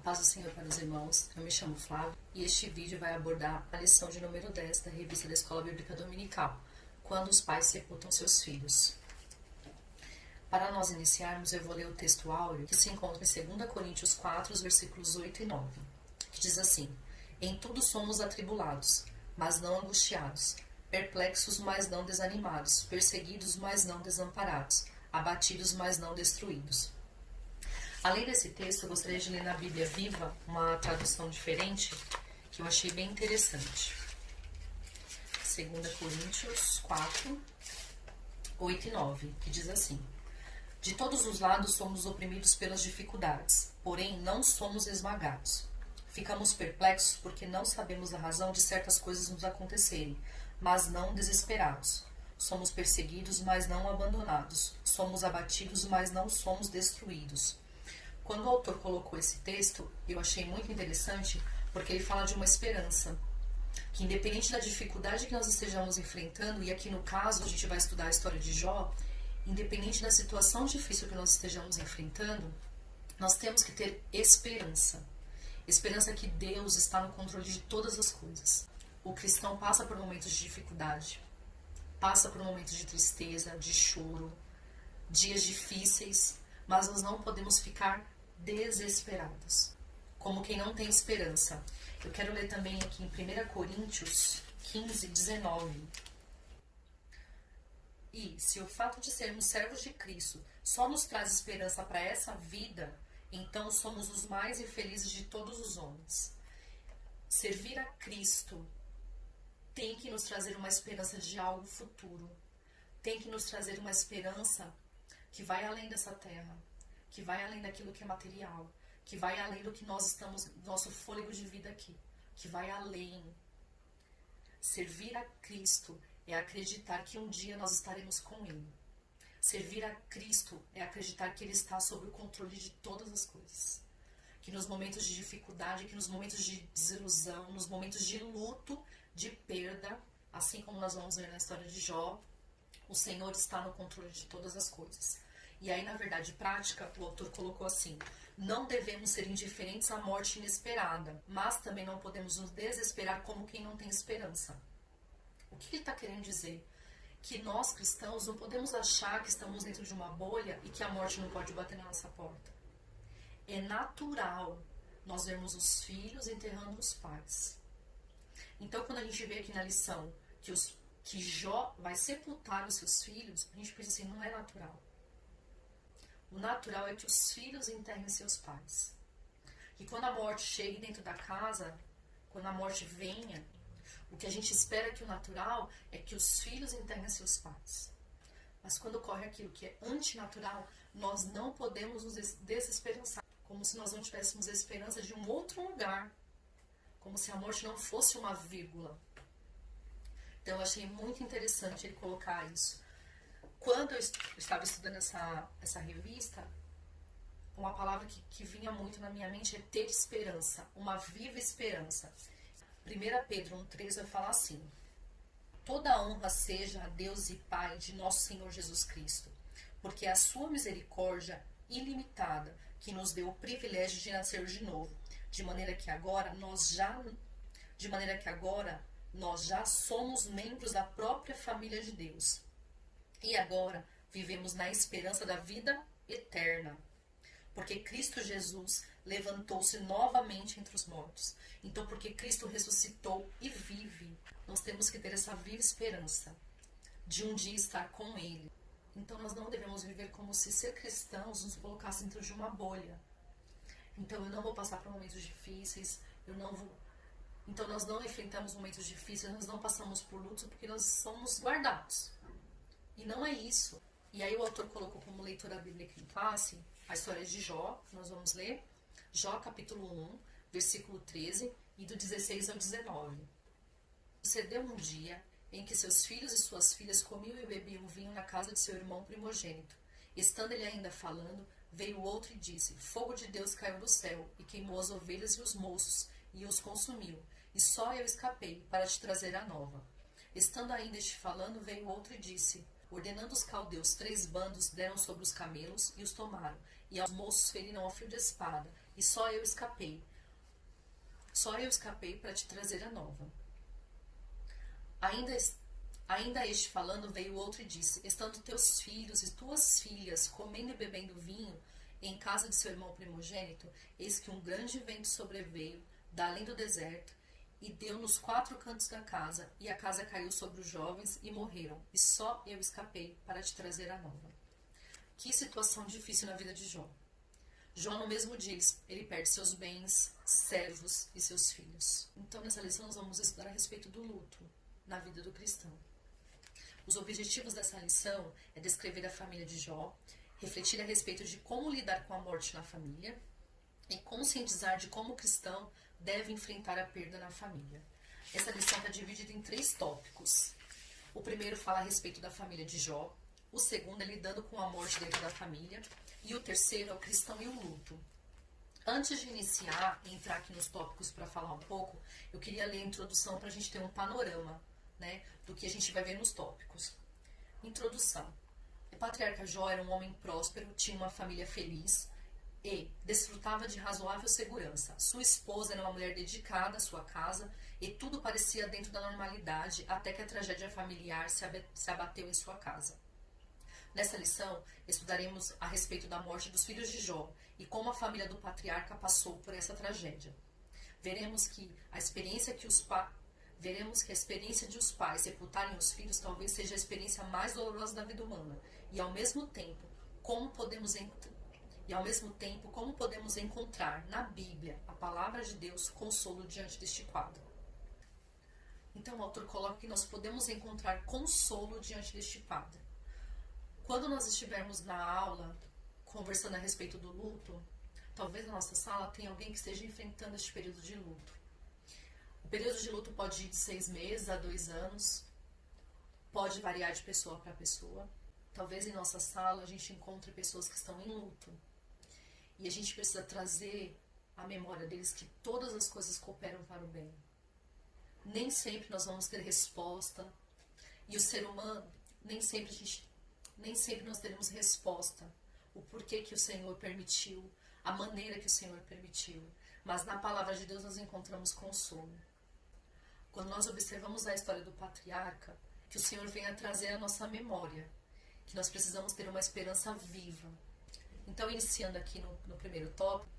Paz do Senhor para os irmãos, eu me chamo Flávio e este vídeo vai abordar a lição de número 10 da revista da Escola Bíblica Dominical, quando os pais sepultam seus filhos. Para nós iniciarmos, eu vou ler o texto áureo que se encontra em 2 Coríntios 4, os versículos 8 e 9, que diz assim: Em tudo somos atribulados, mas não angustiados, perplexos, mas não desanimados, perseguidos, mas não desamparados, abatidos, mas não destruídos. Além desse texto, eu gostaria de ler na Bíblia Viva uma tradução diferente que eu achei bem interessante. 2 Coríntios 4, 8 e 9, que diz assim: De todos os lados somos oprimidos pelas dificuldades, porém não somos esmagados. Ficamos perplexos porque não sabemos a razão de certas coisas nos acontecerem, mas não desesperados. Somos perseguidos, mas não abandonados. Somos abatidos, mas não somos destruídos. Quando o autor colocou esse texto, eu achei muito interessante porque ele fala de uma esperança. Que independente da dificuldade que nós estejamos enfrentando, e aqui no caso a gente vai estudar a história de Jó, independente da situação difícil que nós estejamos enfrentando, nós temos que ter esperança. Esperança que Deus está no controle de todas as coisas. O cristão passa por momentos de dificuldade, passa por momentos de tristeza, de choro, dias difíceis, mas nós não podemos ficar desesperados, como quem não tem esperança. Eu quero ler também aqui em 1 Coríntios 15, 19. E se o fato de sermos servos de Cristo só nos traz esperança para essa vida, então somos os mais infelizes de todos os homens. Servir a Cristo tem que nos trazer uma esperança de algo futuro. Tem que nos trazer uma esperança que vai além dessa terra, que vai além daquilo que é material, que vai além do que nós estamos, nosso fôlego de vida aqui, que vai além. Servir a Cristo é acreditar que um dia nós estaremos com Ele. Servir a Cristo é acreditar que Ele está sob o controle de todas as coisas. Que nos momentos de dificuldade, que nos momentos de desilusão, nos momentos de luto, de perda, assim como nós vamos ver na história de Jó, o Senhor está no controle de todas as coisas. E aí, na verdade prática, o autor colocou assim: não devemos ser indiferentes à morte inesperada, mas também não podemos nos desesperar como quem não tem esperança. O que ele está querendo dizer? Que nós cristãos não podemos achar que estamos dentro de uma bolha e que a morte não pode bater na nossa porta. É natural nós vermos os filhos enterrando os pais. Então, quando a gente vê aqui na lição que Jó vai sepultar os seus filhos, a gente pensa assim: não é natural. O natural é que os filhos enterrem seus pais. E quando a morte chegue dentro da casa, quando a morte venha, o que a gente espera que o natural é que os filhos enterrem seus pais. Mas quando ocorre aquilo que é antinatural, nós não podemos nos desesperançar. Como se nós não tivéssemos a esperança de um outro lugar. Como se a morte não fosse uma vírgula. Então eu achei muito interessante ele colocar isso. Quando eu estava estudando essa revista, uma palavra que vinha muito na minha mente é ter esperança, uma viva esperança. 1 Pedro 1,3 vai falar assim: Toda honra seja a Deus e Pai de nosso Senhor Jesus Cristo, porque é a sua misericórdia ilimitada que nos deu o privilégio de nascer de novo, de maneira que agora nós já somos membros da própria família de Deus. E agora vivemos na esperança da vida eterna. Porque Cristo Jesus levantou-se novamente entre os mortos. Então, porque Cristo ressuscitou e vive, nós temos que ter essa viva esperança de um dia estar com Ele. Então, nós não devemos viver como se ser cristãos nos colocasse dentro de uma bolha. Então, eu não vou passar por momentos difíceis, Então, nós não enfrentamos momentos difíceis, nós não passamos por lutos porque nós somos guardados. E não é isso. E aí o autor colocou como leitura bíblica em classe a história de Jó, que nós vamos ler. Jó capítulo 1, versículo 13 e do 16 ao 19. Sucedeu um dia em que seus filhos e suas filhas comiam e bebiam vinho na casa de seu irmão primogênito. Estando ele ainda falando, veio outro e disse: Fogo de Deus caiu do céu e queimou as ovelhas e os moços e os consumiu. E só eu escapei para te trazer a nova. Estando ainda este falando, veio outro e disse: Ordenando os caldeus 3 bandos, deram sobre os camelos e os tomaram, e aos moços feriram ao fio de espada, e só eu escapei. Só eu escapei para te trazer a nova. Ainda este falando, veio outro e disse: estando teus filhos e tuas filhas comendo e bebendo vinho em casa de seu irmão primogênito, eis que um grande vento sobreveio da além do deserto e deu nos 4 cantos da casa, e a casa caiu sobre os jovens e morreram, e só eu escapei para te trazer a nova. Que situação difícil na vida de Jó. Jó no mesmo dia, ele perde seus bens, servos e seus filhos. Então nessa lição nós vamos estudar a respeito do luto na vida do cristão. Os objetivos dessa lição é descrever a família de Jó, refletir a respeito de como lidar com a morte na família e conscientizar de como o cristão deve enfrentar a perda na família. Essa lição está dividida em 3 tópicos. O primeiro fala a respeito da família de Jó, o segundo é lidando com a morte dentro da família e o terceiro é o cristão e o luto. Antes de iniciar e entrar aqui nos tópicos para falar um pouco, eu queria ler a introdução para a gente ter um panorama, né, do que a gente vai ver nos tópicos. Introdução. O patriarca Jó era um homem próspero, tinha uma família feliz e desfrutava de razoável segurança. Sua esposa era uma mulher dedicada à sua casa e tudo parecia dentro da normalidade até que a tragédia familiar se abateu em sua casa. Nessa lição, estudaremos a respeito da morte dos filhos de Jó e como a família do patriarca passou por essa tragédia. Veremos que a experiência de os pais sepultarem os filhos talvez seja a experiência mais dolorosa da vida humana e ao mesmo tempo, como podemos encontrar na Bíblia, a palavra de Deus, consolo diante deste quadro. Então o autor coloca que nós podemos encontrar consolo diante deste quadro. Quando nós estivermos na aula, conversando a respeito do luto, talvez na nossa sala tenha alguém que esteja enfrentando este período de luto. O período de luto pode ir de 6 meses a 2 anos, pode variar de pessoa para pessoa. Talvez em nossa sala a gente encontre pessoas que estão em luto. E a gente precisa trazer à memória deles que todas as coisas cooperam para o bem. Nem sempre nós vamos ter resposta. E o ser humano, nem sempre nós teremos resposta. O porquê que o Senhor permitiu, a maneira que o Senhor permitiu. Mas na palavra de Deus nós encontramos consolo. Quando nós observamos a história do patriarca, que o Senhor venha trazer à nossa memória que nós precisamos ter uma esperança viva. Então, iniciando aqui no primeiro tópico,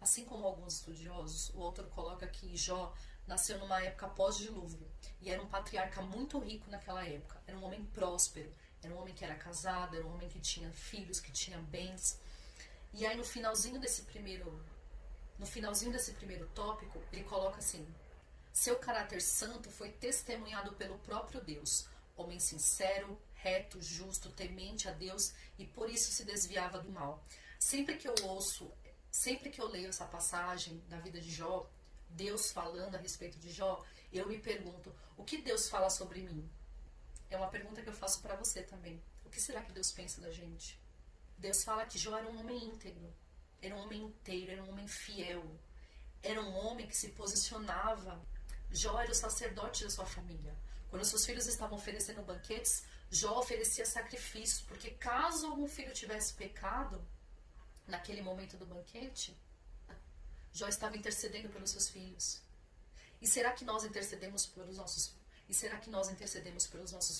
assim como alguns estudiosos, o autor coloca que Jó nasceu numa época pós-dilúvio e era um patriarca muito rico naquela época. Era um homem próspero, era um homem que era casado, era um homem que tinha filhos, que tinha bens. E aí no finalzinho desse primeiro tópico, ele coloca assim: seu caráter santo foi testemunhado pelo próprio Deus, homem sincero, reto, justo, temente a Deus e por isso se desviava do mal. Sempre que eu leio essa passagem da vida de Jó, Deus falando a respeito de Jó, eu me pergunto, o que Deus fala sobre mim? É uma pergunta que eu faço para você também. O que será que Deus pensa da gente? Deus fala que Jó era um homem íntegro, era um homem inteiro, era um homem fiel, era um homem que se posicionava. Jó era o sacerdote da sua família. Quando seus filhos estavam oferecendo banquetes, Jó oferecia sacrifícios, porque caso algum filho tivesse pecado, naquele momento do banquete, Jó estava intercedendo pelos seus filhos. E será que nós intercedemos pelos nossos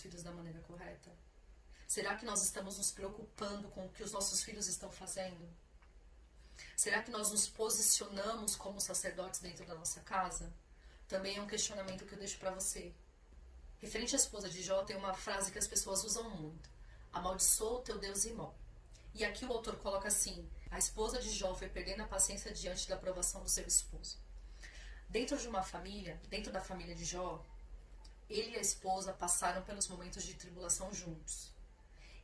filhos da maneira correta? Será que nós estamos nos preocupando com o que os nossos filhos estão fazendo? Será que nós nos posicionamos como sacerdotes dentro da nossa casa? Também é um questionamento que eu deixo para você. Referente à esposa de Jó, tem uma frase que as pessoas usam muito: amaldiçoa o teu Deus e morre. E aqui o autor coloca assim: a esposa de Jó foi perdendo a paciência diante da aprovação do seu esposo. Dentro da família de Jó, ele e a esposa passaram pelos momentos de tribulação juntos.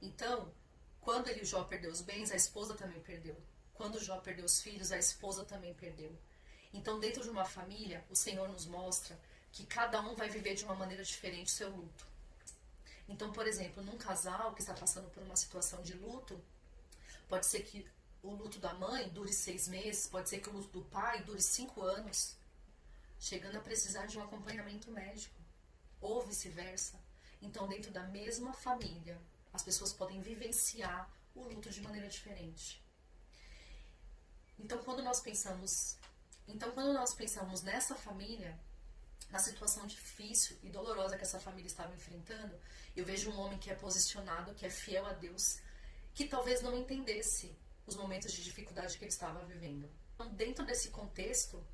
Então, quando ele e Jó perdeu os bens, a esposa também perdeu. Quando Jó perdeu os filhos, a esposa também perdeu. Então, dentro de uma família, o Senhor nos mostra que cada um vai viver de uma maneira diferente o seu luto. Então, por exemplo, num casal que está passando por uma situação de luto, pode ser que o luto da mãe dure 6 meses, pode ser que o luto do pai dure 5 anos, chegando a precisar de um acompanhamento médico, ou vice-versa. Então, dentro da mesma família, as pessoas podem vivenciar o luto de maneira diferente. Então, quando nós pensamos nessa família, na situação difícil e dolorosa que essa família estava enfrentando, eu vejo um homem que é posicionado, que é fiel a Deus, que talvez não entendesse os momentos de dificuldade que ele estava vivendo. Então, dentro desse contexto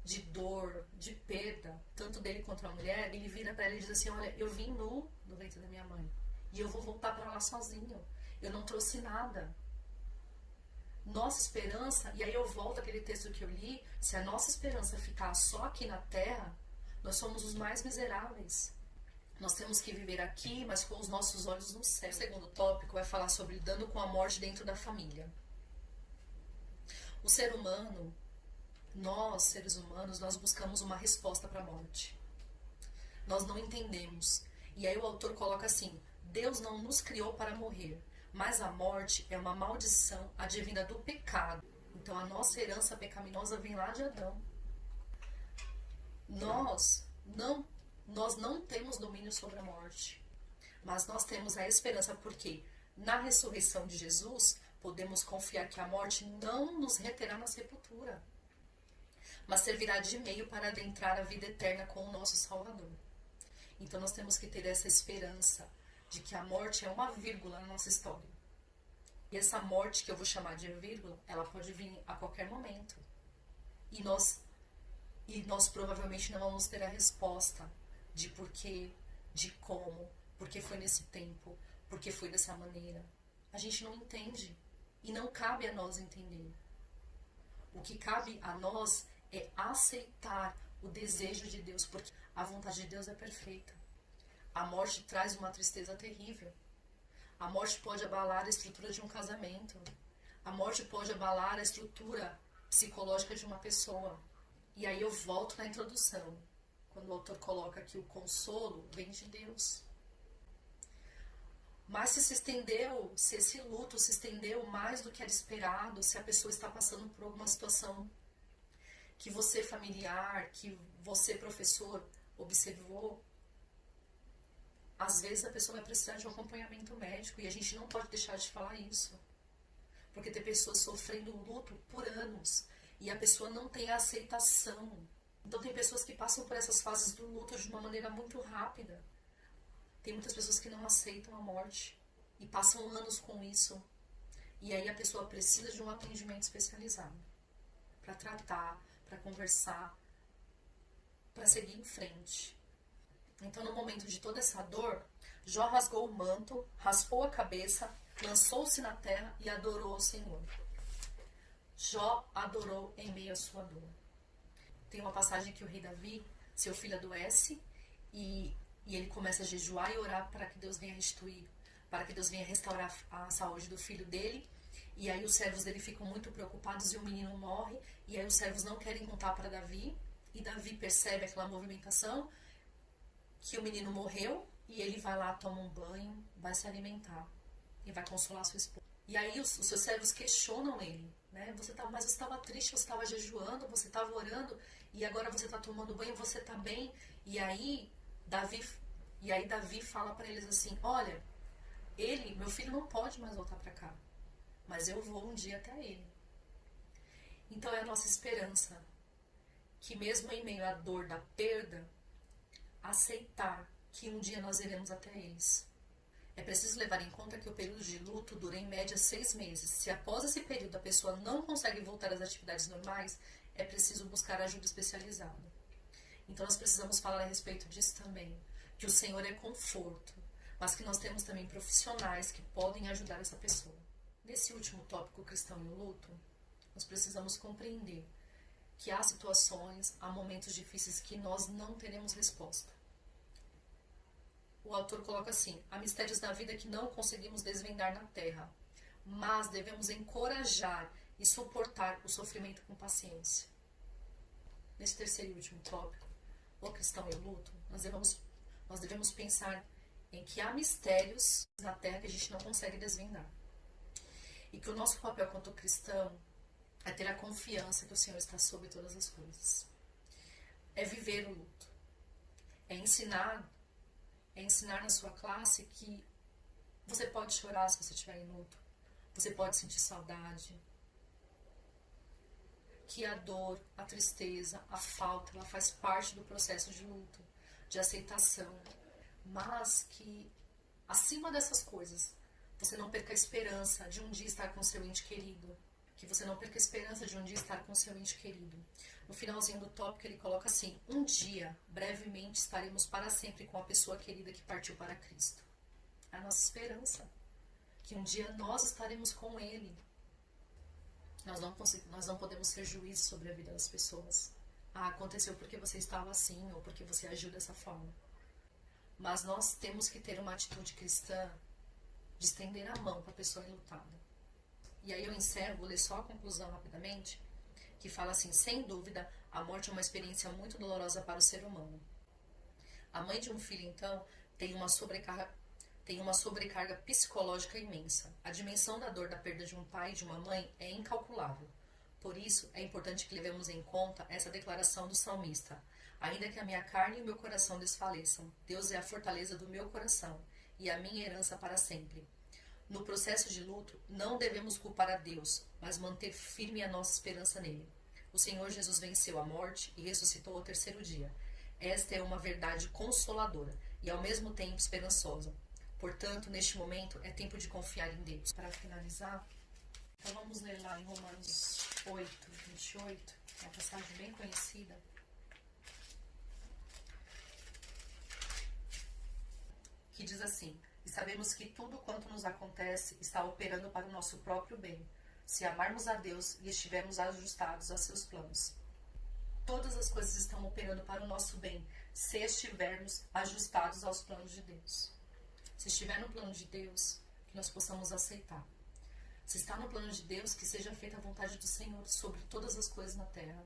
de dor, de perda, tanto dele quanto a mulher, ele vira para ela e diz assim: olha, eu vim nu do ventre da minha mãe e eu vou voltar para lá sozinho. Eu não trouxe nada. Nossa esperança, e aí eu volto àquele texto que eu li, se a nossa esperança ficar só aqui na terra, nós somos os mais miseráveis. Nós temos que viver aqui, mas com os nossos olhos no céu. O segundo tópico vai falar sobre lidando com a morte dentro da família. O ser humano, nós, seres humanos, nós buscamos uma resposta para a morte. Nós não entendemos. E aí o autor coloca assim: Deus não nos criou para morrer, mas a morte é uma maldição advinda do pecado. Então a nossa herança pecaminosa vem lá de Adão. Nós não temos domínio sobre a morte, mas nós temos a esperança, porque na ressurreição de Jesus podemos confiar que a morte não nos reterá na sepultura, mas servirá de meio para adentrar a vida eterna com o nosso Salvador. Então nós temos que ter essa esperança de que a morte é uma vírgula na nossa história. E essa morte, que eu vou chamar de vírgula, ela pode vir a qualquer momento. E nós provavelmente não vamos ter a resposta de porquê, de como, porque foi nesse tempo, porque foi dessa maneira. A gente não entende. E não cabe a nós entender. O que cabe a nós é aceitar o desejo de Deus, porque a vontade de Deus é perfeita. A morte traz uma tristeza terrível. A morte pode abalar a estrutura de um casamento. A morte pode abalar a estrutura psicológica de uma pessoa. E aí eu volto na introdução, quando o autor coloca que o consolo vem de Deus. Mas se esse luto se estendeu mais do que era esperado, se a pessoa está passando por alguma situação que você familiar, que você professor observou, às vezes a pessoa vai precisar de um acompanhamento médico, e a gente não pode deixar de falar isso. Porque tem pessoas sofrendo luto por anos e a pessoa não tem a aceitação. Então tem pessoas que passam por essas fases do luto de uma maneira muito rápida. Tem muitas pessoas que não aceitam a morte e passam anos com isso. E aí a pessoa precisa de um atendimento especializado para tratar, para conversar, para seguir em frente. Então, no momento de toda essa dor, Jó rasgou o manto, raspou a cabeça, lançou-se na terra e adorou ao Senhor. Jó adorou em meio à sua dor. Tem uma passagem que o rei Davi, seu filho, adoece e ele começa a jejuar e orar para que Deus venha restituir, para que Deus venha restaurar a saúde do filho dele. E aí os servos dele ficam muito preocupados e o menino morre. E aí os servos não querem contar para Davi. E Davi percebe aquela movimentação, que o menino morreu, e ele vai lá, toma um banho, vai se alimentar e vai consolar sua esposa. E aí os seus servos questionam ele, né? Mas você estava triste, você estava jejuando, você estava orando, e agora você está tomando banho, você está bem? E aí Davi fala para eles assim: olha, meu filho não pode mais voltar para cá, mas eu vou um dia até ele. Então é a nossa esperança que, mesmo em meio à dor da perda, aceitar que um dia nós iremos até eles. É preciso levar em conta que o período de luto dura em média 6 meses. Se após esse período a pessoa não consegue voltar às atividades normais, é preciso buscar ajuda especializada. Então nós precisamos falar a respeito disso também, que o Senhor é conforto, mas que nós temos também profissionais que podem ajudar essa pessoa. Nesse último tópico, o cristão e o luto, nós precisamos compreender que há situações, há momentos difíceis que nós não teremos resposta. O autor coloca assim: há mistérios da vida que não conseguimos desvendar na terra, mas devemos encorajar e suportar o sofrimento com paciência. Nesse terceiro e último tópico, o cristão e o luto, nós devemos pensar em que há mistérios na terra que a gente não consegue desvendar. E que o nosso papel quanto cristão é ter a confiança que o Senhor está sobre todas as coisas. É viver o luto. É ensinar na sua classe que você pode chorar se você estiver em luto. Você pode sentir saudade. que a dor, a tristeza, a falta, ela faz parte do processo de luto, de aceitação, mas que acima dessas coisas, você não perca a esperança de um dia estar com seu ente querido, que você não perca a esperança de um dia estar com seu ente querido. No finalzinho do tópico ele coloca assim: um dia, brevemente, estaremos para sempre com a pessoa querida que partiu para Cristo. É a nossa esperança, que um dia nós estaremos com Ele. Nós não podemos ser juízes sobre a vida das pessoas. Ah, aconteceu porque você estava assim, ou porque você agiu dessa forma. Mas nós temos que ter uma atitude cristã de estender a mão para a pessoa enlutada. E aí eu encerro, vou ler só a conclusão rapidamente, que fala assim: sem dúvida, a morte é uma experiência muito dolorosa para o ser humano. A mãe de um filho, então, tem uma sobrecarga psicológica imensa. A dimensão da dor da perda de um pai e de uma mãe é incalculável. Por isso, é importante que levemos em conta essa declaração do salmista: ainda que a minha carne e o meu coração desfaleçam, Deus é a fortaleza do meu coração e a minha herança para sempre. No processo de luto, não devemos culpar a Deus, mas manter firme a nossa esperança nele. O Senhor Jesus venceu a morte e ressuscitou ao terceiro dia. Esta é uma verdade consoladora e ao mesmo tempo esperançosa. Portanto, neste momento, é tempo de confiar em Deus. Para finalizar, então vamos ler lá em Romanos 8, 28, uma passagem bem conhecida. Que diz assim: e sabemos que tudo quanto nos acontece está operando para o nosso próprio bem, se amarmos a Deus e estivermos ajustados a seus planos. Todas as coisas estão operando para o nosso bem, se estivermos ajustados aos planos de Deus. Se estiver no plano de Deus, que nós possamos aceitar. Se está no plano de Deus, que seja feita a vontade do Senhor sobre todas as coisas na terra.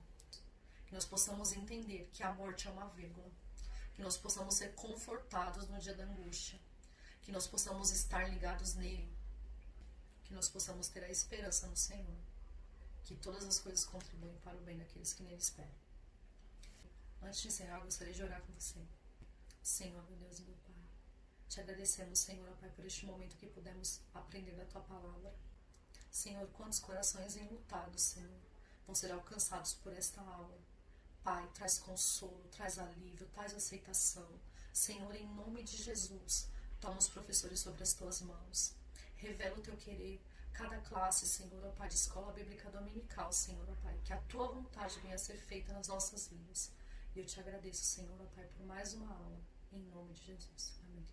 Que nós possamos entender que a morte é uma vírgula. Que nós possamos ser confortados no dia da angústia. Que nós possamos estar ligados nele. Que nós possamos ter a esperança no Senhor. Que todas as coisas contribuem para o bem daqueles que nele esperam. Antes de encerrar, eu gostaria de orar com você. Senhor, meu Deus e meu Pai, te agradecemos, Senhor, Pai, por este momento que pudemos aprender da Tua Palavra. Senhor, quantos corações enlutados, Senhor, vão ser alcançados por esta aula. Pai, traz consolo, traz alívio, traz aceitação. Senhor, em nome de Jesus, toma os professores sobre as Tuas mãos. Revela o Teu querer. Cada classe, Senhor, ó Pai, de escola bíblica dominical, Senhor, ó Pai, que a Tua vontade venha a ser feita nas nossas vidas. E eu te agradeço, Senhor, ó Pai, por mais uma aula. Em nome de Jesus. Amém.